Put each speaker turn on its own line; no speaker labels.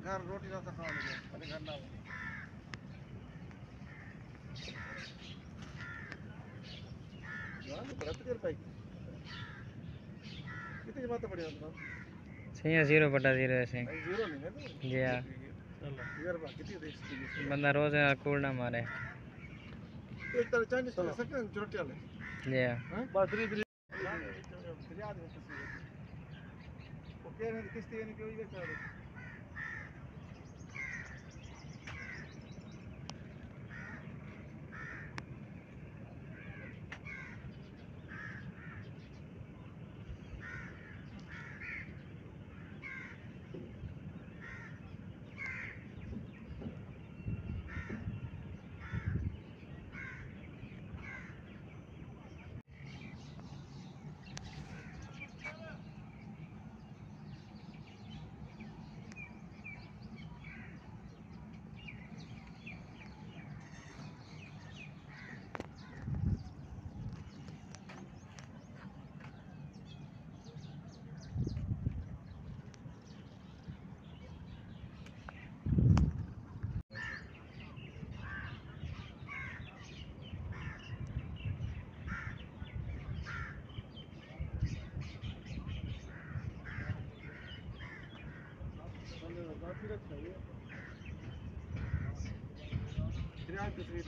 घर रोटी ना खाओ लगे अरे घर ना यार बड़ा तेल पाई कितनी बात पड़ी मतलब
सही है 0/0 ऐसे
जीरो नहीं है
जी हाँ
चलो यार बात कितनी देश की
बंदा रोज कूड़ ना मारे
एक तरह चाइनीज चल सकते हैं रोटी वाले
जी हाँ
बस धीरे धीरे याद है ओके नहीं किस्ती नहीं क्यों ये कर फिर आप दूसरी